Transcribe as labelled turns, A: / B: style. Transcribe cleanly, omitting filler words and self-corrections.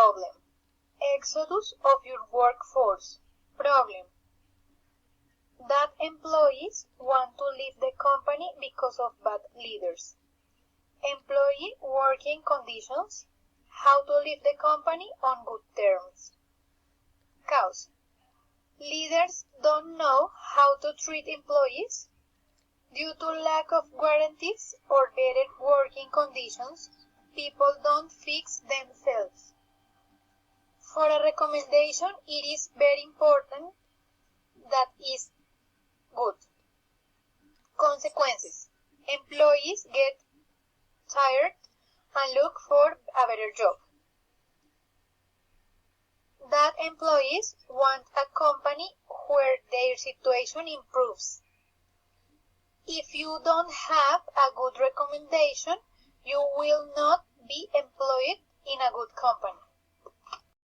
A: problem. Exodus of your workforce. Problem. That employees want to leave the company because of bad leaders. Employee working conditions. How to leave the company on good terms. Cause. Leaders don't know how to treat employees. Due to lack of guarantees or better working conditions, people don't fix themselves. For a recommendation, it is very important that is good. Consequences. Employees get tired and look for a better job. That employees want a company where their situation improves. If you don't have a good recommendation, you will not be employed in a good company.